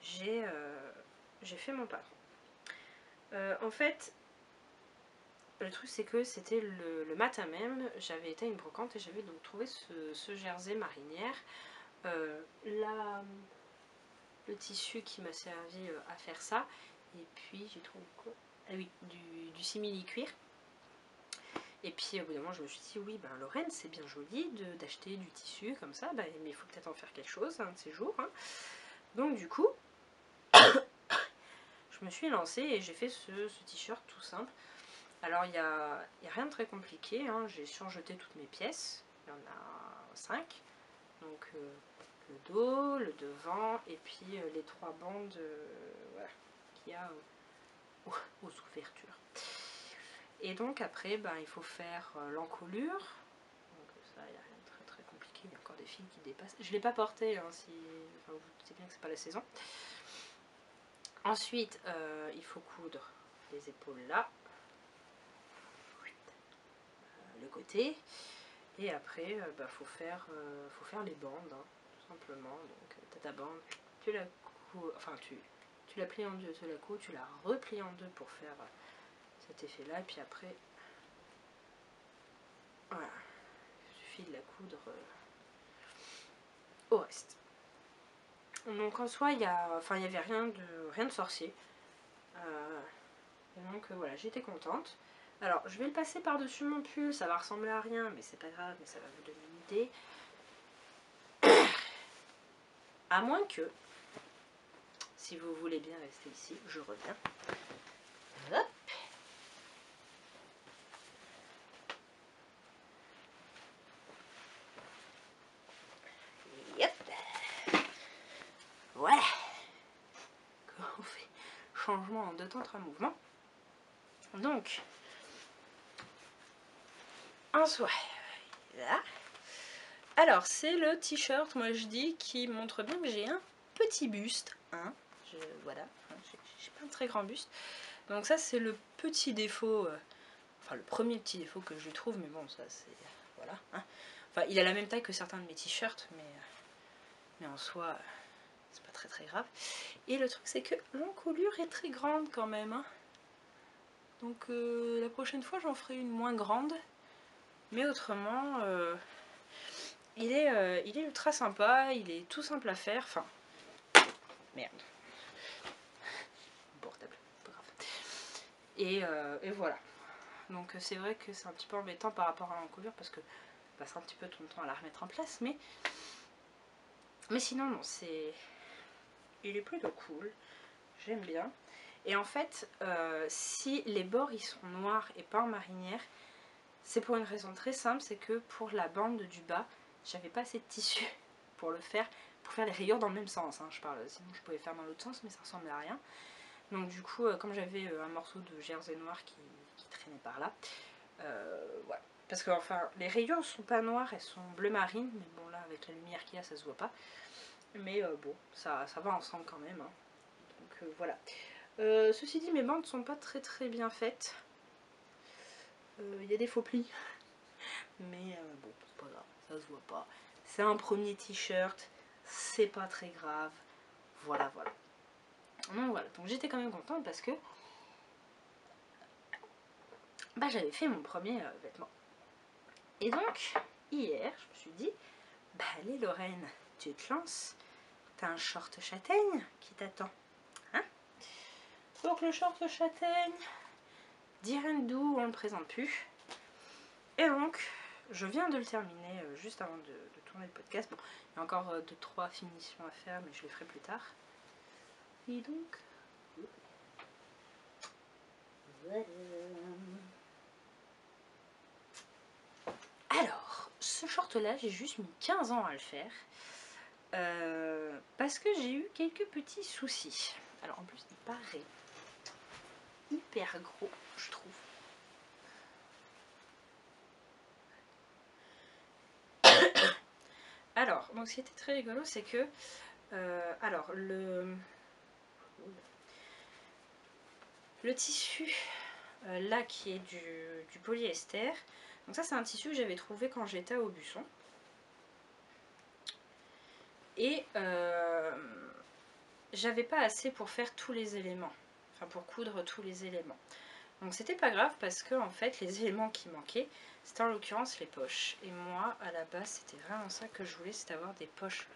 j'ai fait mon patron. En fait, le truc c'est que c'était le matin même, j'avais été à une brocante et j'avais donc trouvé ce jersey marinière. Le tissu qui m'a servi à faire ça. Et puis j'ai trouvé quoi? Ah oui, du simili-cuir. Et puis au bout d'un moment je me suis dit oui ben Lorraine c'est bien joli d'acheter du tissu comme ça, ben, mais il faut peut-être en faire quelque chose un de ces jours. Hein. Donc du coup je me suis lancée et j'ai fait ce t-shirt tout simple. Alors il n'y a rien de très compliqué, hein. J'ai surjeté toutes mes pièces, il y en a 5. Donc le dos, le devant et puis les 3 bandes voilà, qu'il y a aux ouvertures. Et donc après ben, il faut faire l'encolure. Donc ça il n'y a rien de très très compliqué, il y a encore des fils qui dépassent. Je ne l'ai pas porté, hein, si... enfin, vous doutez bien que c'est pas la saison. Ensuite il faut coudre les épaules là, le côté. Et après bah, faut faire les bandes, hein, tout simplement. Donc tu as ta bande, tu la enfin tu la plies en deux, tu la couds, tu la replies en deux pour faire cet effet là, et puis après voilà, il suffit de la coudre au reste. Donc en soi il y avait rien de sorcier, et donc voilà, j'étais contente. Alors je vais le passer par dessus mon pull, ça va ressembler à rien mais c'est pas grave, mais ça va vous donner une idée. À moins que, si vous voulez bien rester ici, je reviens. Hop. Yep. Voilà. Comment on fait changement en 2 temps 3 mouvements. Donc, un soin. Là. Alors, c'est le t-shirt, moi je dis, qui montre bien que j'ai un petit buste. Hein. Voilà, j'ai pas un très grand buste. Donc ça, c'est le petit défaut, enfin le premier petit défaut que je lui trouve, mais bon, ça c'est... Voilà. Hein. Enfin, il a la même taille que certains de mes t-shirts, mais en soi, c'est pas très très grave. Et le truc, c'est que l'encolure est très grande quand même. Hein. Donc la prochaine fois, j'en ferai une moins grande. Mais autrement, il est ultra sympa, il est tout simple à faire. Enfin, merde. Portable, pas grave. Et voilà. Donc c'est vrai que c'est un petit peu embêtant par rapport à l'encolure parce que je passe un petit peu ton temps à la remettre en place. Mais sinon, non, c'est... Il est plutôt cool. J'aime bien. Et en fait, si les bords ils sont noirs et pas en marinière, c'est pour une raison très simple, c'est que pour la bande du bas, j'avais pas assez de tissu pour le faire, pour faire les rayures dans le même sens, hein, je parle, sinon je pouvais faire dans l'autre sens, mais ça ressemblait à rien. Donc du coup, comme j'avais un morceau de jersey noir qui traînait par là, voilà. Parce que enfin, les rayures sont pas noires, elles sont bleu marine, mais bon là, avec la lumière qu'il y a, ça se voit pas. Mais bon, ça va ensemble quand même. Hein. Donc voilà. Ceci dit, mes bandes sont pas très très bien faites. Il y a des faux plis. Mais bon, c'est pas grave, ça se voit pas. C'est un premier t-shirt, c'est pas très grave. Voilà, voilà. Donc voilà, donc j'étais quand même contente parce que bah, j'avais fait mon premier vêtement. Et donc, hier, je me suis dit, bah allez Lorraine, tu te lances. T'as un short châtaigne qui t'attend. Hein? Donc le short châtaigne, d'Irendou, on le présente plus. Et donc, je viens de le terminer juste avant de tourner le podcast. Bon, il y a encore 2-3 finitions à faire, mais je les ferai plus tard. Et donc,
Voilà. Alors, ce short là, j'ai juste mis 15 ans à le faire. Parce que j'ai eu quelques petits soucis. Alors en plus il paraît hyper gros, je trouve. Alors, donc ce qui était très rigolo, c'est que alors le tissu là qui est du polyester, donc ça c'est un tissu que j'avais trouvé quand j'étais à Aubusson. Et j'avais pas assez pour faire tous les éléments, enfin pour coudre tous les éléments. Donc c'était pas grave parce que en fait les éléments qui manquaient, c'était en l'occurrence les poches. Et moi à la base c'était vraiment ça que je voulais, c'était avoir des poches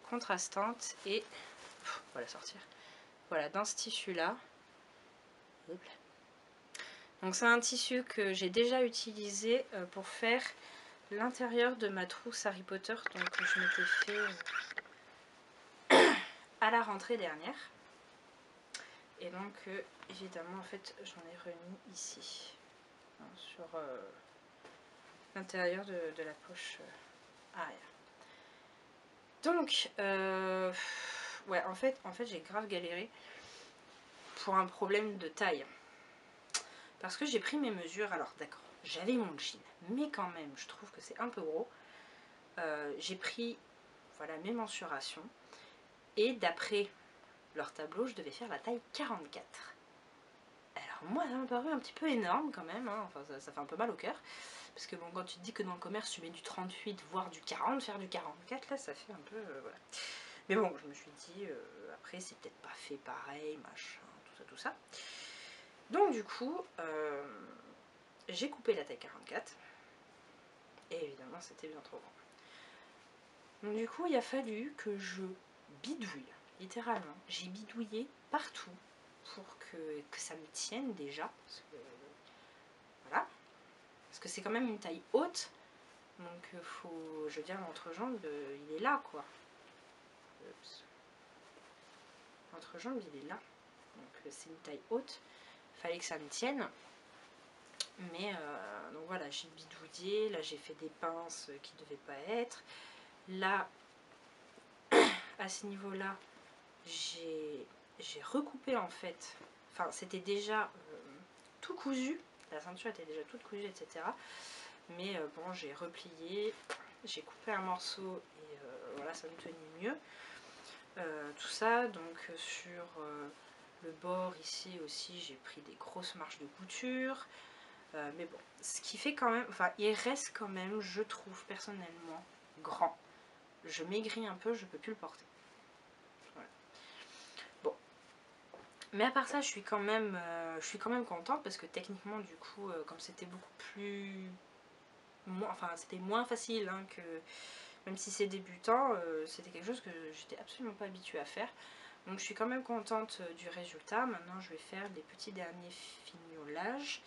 contrastantes et on va la sortir. Voilà, dans ce tissu là. Donc c'est un tissu que j'ai déjà utilisé pour faire l'intérieur de ma trousse Harry Potter, donc je m'étais fait à la rentrée dernière. Et donc évidemment en fait j'en ai remis ici, hein, sur l'intérieur de la poche arrière. Donc ouais, en fait j'ai grave galéré pour un problème de taille. Parce que j'ai pris mes mesures, alors d'accord, j'avais mon jean, mais quand même je trouve que c'est un peu gros. J'ai pris voilà mes mensurations et d'après leur tableau je devais faire la taille 44. Alors moi ça m'a paru un petit peu énorme quand même, hein. Enfin ça fait un peu mal au cœur. Parce que bon, quand tu te dis que dans le commerce tu mets du 38 voire du 40, faire du 44 là ça fait un peu voilà. Mais bon je me suis dit après c'est peut-être pas fait pareil, machin, tout ça. Donc du coup j'ai coupé la taille 44 et évidemment c'était bien trop grand. Donc du coup il a fallu que je bidouille, littéralement. J'ai bidouillé partout pour que ça me tienne déjà. Parce que, voilà. Parce que c'est quand même une taille haute. Donc faut, je veux dire, l'entrejambe, il est là quoi. L'entrejambe il est là. Donc c'est une taille haute. Il fallait que ça me tienne. Mais donc voilà, j'ai bidouillé. Là j'ai fait des pinces qui ne devaient pas être. Là, à ce niveau-là, j'ai recoupé en fait. Enfin, c'était déjà tout cousu. La ceinture était déjà toute cousue, etc. Mais bon, j'ai replié, j'ai coupé un morceau et voilà, ça me tenait mieux. Tout ça, donc sur le bord ici aussi, j'ai pris des grosses marches de couture. Mais bon, ce qui fait quand même, enfin, il reste quand même, je trouve personnellement, grand. Je maigris un peu, je peux plus le porter. Voilà. Bon. Mais à part ça, je suis quand même contente parce que techniquement, du coup, comme c'était beaucoup plus... Enfin, c'était moins facile hein, que... Même si c'est débutant, c'était quelque chose que j'étais absolument pas habituée à faire. Donc je suis quand même contente du résultat. Maintenant, je vais faire les petits derniers fignolages.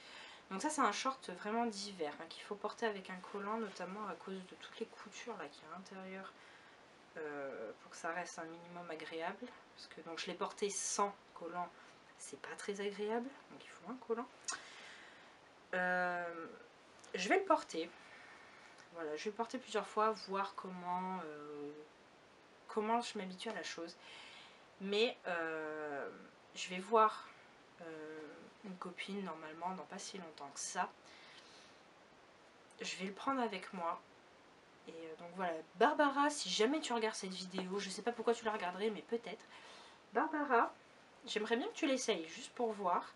Donc ça, c'est un short vraiment d'hiver hein, qu'il faut porter avec un collant, notamment à cause de toutes les coutures là qu'il y a à l'intérieur. Pour que ça reste un minimum agréable. Parce que donc je l'ai porté sans collant, c'est pas très agréable. Donc il faut un collant. Je vais le porter. Voilà, je vais le porter plusieurs fois, voir comment je m'habitue à la chose. Mais je vais voir une copine normalement dans pas si longtemps que ça. Je vais le prendre avec moi. Et donc voilà, Barbara, si jamais tu regardes cette vidéo, je sais pas pourquoi tu la regarderais, mais peut-être. Barbara, j'aimerais bien que tu l'essayes, juste pour voir.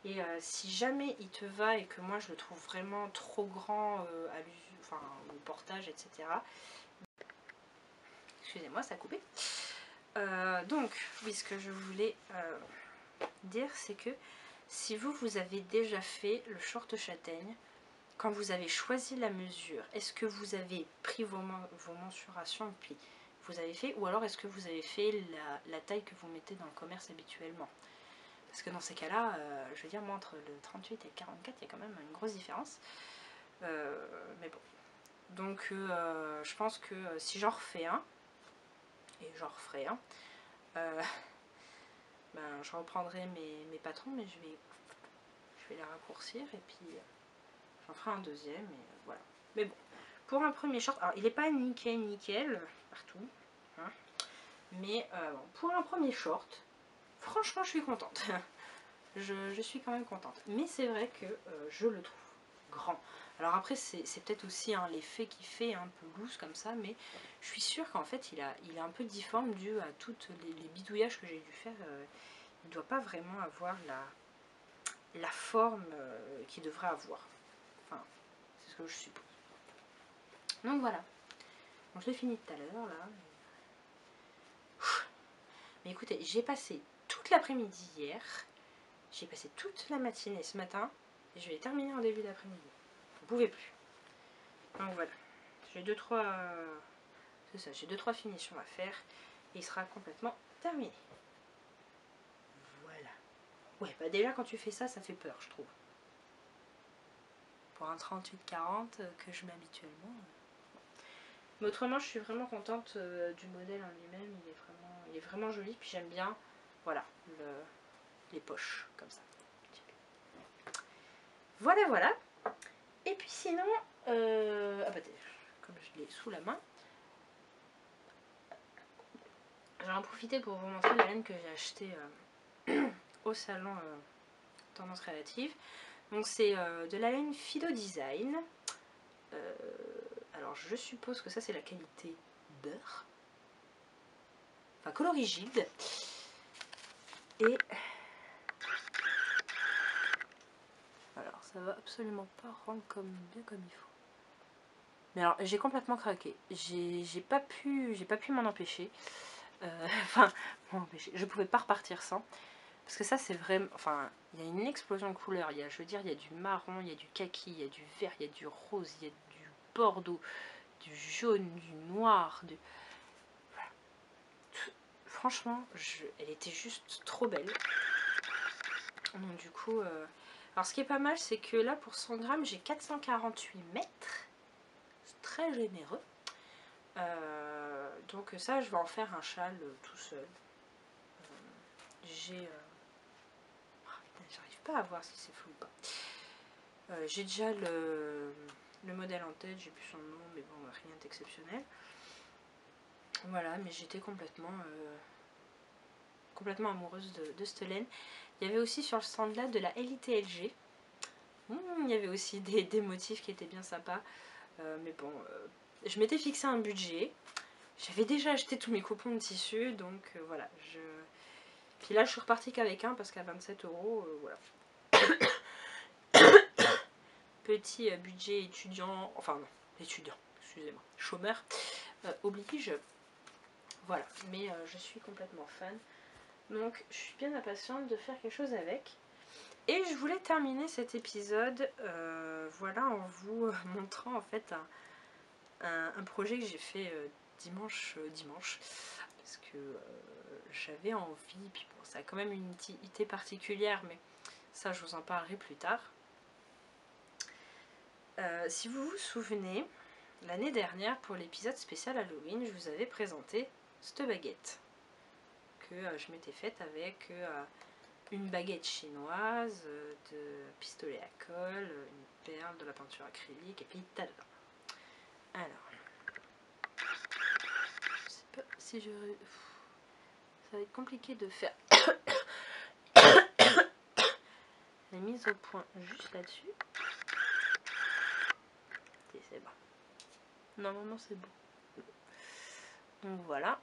Et si jamais il te va et que moi je le trouve vraiment trop grand au portage, etc. Excusez-moi, ça a coupé. Donc, oui, ce que je voulais dire, c'est que si vous avez déjà fait le short châtaigne, quand vous avez choisi la mesure, est-ce que vous avez pris vos mensurations puis vous avez fait, ou alors est-ce que vous avez fait la taille que vous mettez dans le commerce habituellement? Parce que dans ces cas-là, je veux dire, moi entre le 38 et le 44, il y a quand même une grosse différence. Mais bon. Donc je pense que si j'en refais un, et j'en referai un, ben, je reprendrai mes patrons, mais je vais les raccourcir et puis j'en ferai un deuxième et voilà. Mais bon, pour un premier short, alors il n'est pas nickel partout, hein, mais bon, pour un premier short, franchement je suis contente. je suis quand même contente. Mais c'est vrai que je le trouve grand. Alors après c'est peut-être aussi hein, l'effet qui fait un peu loose comme ça, mais je suis sûre qu'en fait il est un peu difforme dû à toutes les bidouillages que j'ai dû faire. Il ne doit pas vraiment avoir la forme qu'il devrait avoir. Enfin, c'est ce que je suppose. Donc voilà. Donc je l'ai fini tout à l'heure là. Mais écoutez, j'ai passé toute l'après-midi hier. J'ai passé toute la matinée ce matin. Et je vais terminer en début d'après-midi. Vous ne pouvez plus. Donc voilà. J'ai 2-3... c'est ça, j'ai 2-3 finitions à faire. Et il sera complètement terminé. Voilà. Ouais, bah déjà quand tu fais ça, ça fait peur, je trouve. Pour un 38-40 que je mets habituellement. Mais autrement, je suis vraiment contente du modèle en lui-même. Il est vraiment joli. Puis j'aime bien, voilà, les poches comme ça. Voilà, voilà. Et puis sinon, ah bah, comme je l'ai sous la main, j'ai en profité pour vous montrer la laine que j'ai achetée au salon Tendance Créative. Donc c'est de la laine Fido Design. Alors je suppose que ça c'est la qualité beurre. Enfin colorigide. Et alors ça va absolument pas rendre bien comme il faut. Mais alors j'ai complètement craqué. J'ai pas pu m'en empêcher. Enfin, je pouvais pas repartir sans. Parce que ça c'est vraiment. Enfin, il y a une explosion de couleurs. Il y a, je veux dire, il y a du marron, il y a du kaki, il y a du vert, il y a du rose, il y a du bordeaux, du jaune, du noir, du. Voilà. Franchement, elle était juste trop belle. Donc du coup. Alors ce qui est pas mal, c'est que là pour 100 grammes, j'ai 448 mètres. C'est très généreux. Donc ça, je vais en faire un châle tout seul. J'ai... j'arrive pas à voir si c'est flou ou pas. J'ai déjà le modèle en tête, j'ai plus son nom, mais bon, rien d'exceptionnel. Voilà, mais j'étais complètement amoureuse de cette laine. Il y avait aussi sur le stand là de la LITLG. Il y avait aussi des motifs qui étaient bien sympas. Mais bon, je m'étais fixé un budget. J'avais déjà acheté tous mes coupons de tissu, donc voilà. Puis là, je suis repartie qu'avec un parce qu'à 27 €, voilà. Petit budget étudiant, enfin non, étudiant, excusez-moi, chômeur, oblige. Voilà, mais je suis complètement fan. Donc, je suis bien impatiente de faire quelque chose avec. Et je voulais terminer cet épisode, voilà, en vous montrant en fait un projet que j'ai fait dimanche, parce que j'avais envie, puis bon, ça a quand même une utilité particulière, mais ça je vous en parlerai plus tard. Si vous vous souvenez, l'année dernière pour l'épisode spécial Halloween, je vous avais présenté cette baguette que je m'étais faite avec une baguette chinoise, de pistolet à colle, une perle, de la peinture acrylique et puis tada. Alors, je sais pas si je... Ça va être compliqué de faire la mise au point juste là-dessus. C'est bon. Normalement c'est bon. Donc voilà.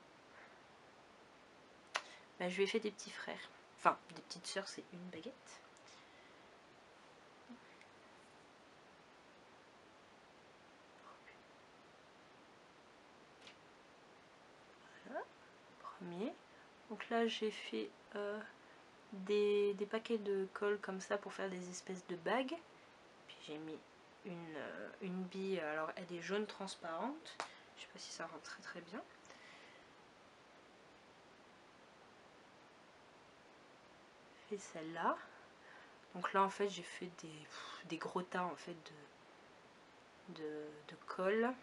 Bah, je lui ai fait des petits frères. Enfin, des petites sœurs, c'est une baguette. Voilà. Premier. Donc là j'ai fait des paquets de colle comme ça pour faire des espèces de bagues. Puis j'ai mis une bille, alors elle est jaune transparente. Je sais pas si ça rend très très bien. Et celle-là. Donc là en fait j'ai fait des gros tas en fait de colle.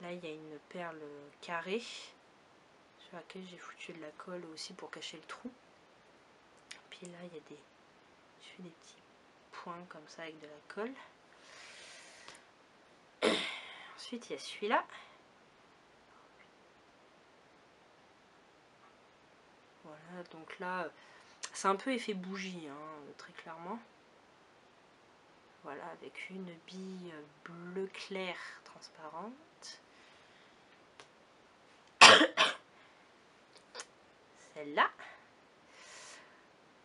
Là il y a une perle carrée sur laquelle j'ai foutu de la colle aussi pour cacher le trou.
puis là il y a des, je fais des petits points comme ça avec de la colle. Ensuite il y a celui-là. Voilà, donc là c'est un peu effet bougie, hein, très clairement. Voilà, avec une bille bleu clair transparente. Celle-là.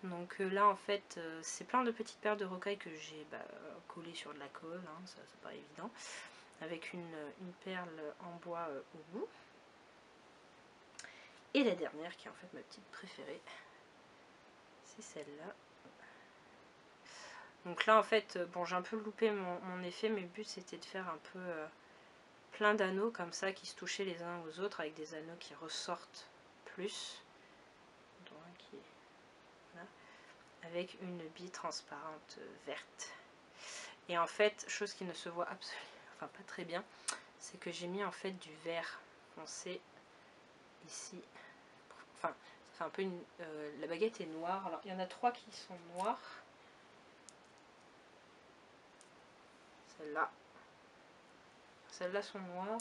Donc là en fait c'est plein de petites perles de rocaille que j'ai collées sur de la colle, hein, ça c'est pas évident. Avec une perle en bois au bout. Et la dernière qui est en fait ma petite préférée, c'est celle-là. Donc là en fait, bon j'ai un peu loupé mon effet, mais le but c'était de faire un peu plein d'anneaux comme ça qui se touchaient les uns aux autres avec des anneaux qui ressortent plus. Donc, voilà. Avec une bille transparente verte. Et en fait, chose qui ne se voit absolument, enfin pas très bien, c'est que j'ai mis en fait du vert foncé ici. Enfin, ça fait un peu une... la baguette est noire. Alors, il y en a 3 qui sont noirs. Celles-là. Celles-là sont noires.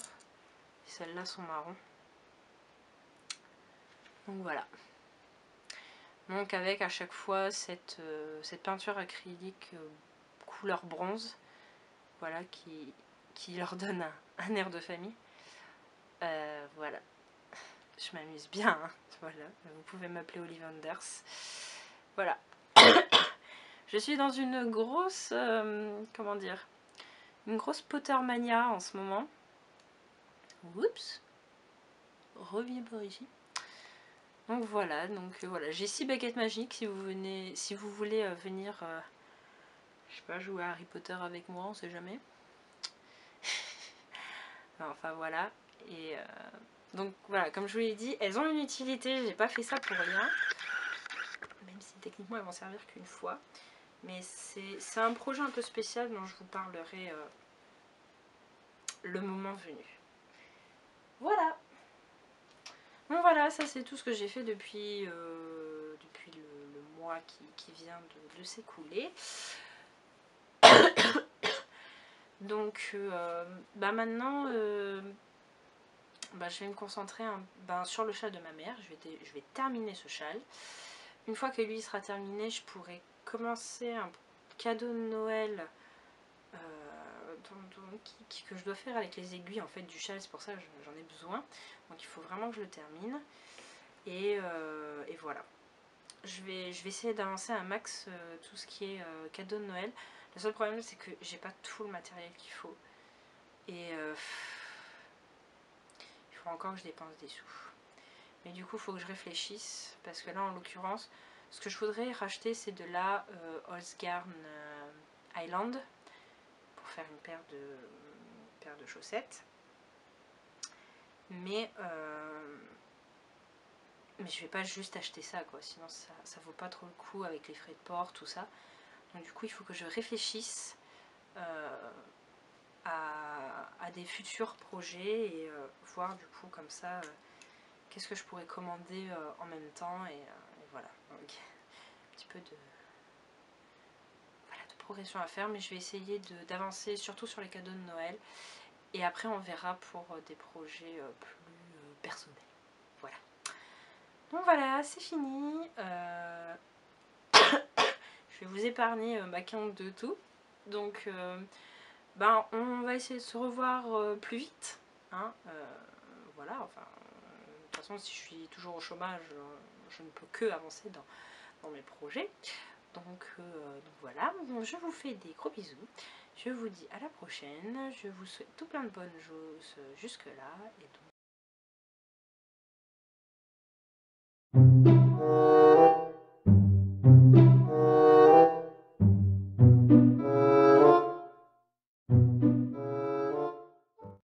Et celles-là sont marron. Donc voilà. Donc avec à chaque fois cette peinture acrylique couleur bronze. Voilà, qui leur donne un air de famille. Voilà. Je m'amuse bien, hein. Voilà, vous pouvez m'appeler Olive Anders. Voilà. Je suis dans une grosse, comment dire, une grosse Pottermania en ce moment. Oups. Reviens par ici. Donc voilà, j'ai 6 baguettes magiques si vous voulez venir, je sais pas, jouer à Harry Potter avec moi, on sait jamais. Enfin voilà, et donc voilà, comme je vous l'ai dit, elles ont une utilité, j'ai pas fait ça pour rien. Même si techniquement elles vont servir qu'une fois. Mais c'est un projet un peu spécial dont je vous parlerai le moment venu. Voilà. Donc voilà, ça c'est tout ce que j'ai fait depuis le mois qui vient de s'écouler. Donc maintenant, je vais me concentrer sur le châle de ma mère. Je vais terminer ce châle. Une fois que lui sera terminé, je pourrai commencer un cadeau de Noël que je dois faire avec les aiguilles en fait du châle. C'est pour ça que j'en ai besoin. Donc il faut vraiment que je le termine. Et voilà. Je vais essayer d'avancer un max tout ce qui est cadeau de Noël. Le seul problème c'est que j'ai pas tout le matériel qu'il faut. Et il faut encore que je dépense des sous. Mais du coup il faut que je réfléchisse. Parce que là en l'occurrence, ce que je voudrais racheter c'est de la Holzgarn Island. Pour faire une paire de chaussettes. Mais je vais pas juste acheter ça quoi, sinon ça vaut pas trop le coup avec les frais de port, tout ça. Donc du coup il faut que je réfléchisse à des futurs projets et voir du coup comme ça qu'est-ce que je pourrais commander en même temps et voilà. Donc un petit peu de progression à faire, mais je vais essayer d'avancer surtout sur les cadeaux de Noël et après on verra pour des projets plus personnels. Voilà. Donc voilà, c'est fini. Je vais vous épargner ma quinte de tout. Donc on va essayer de se revoir plus vite. Hein, voilà, enfin, de toute façon si je suis toujours au chômage, je ne peux que avancer dans mes projets. Donc voilà, je vous fais des gros bisous. Je vous dis à la prochaine. Je vous souhaite tout plein de bonnes choses jusque là. Et donc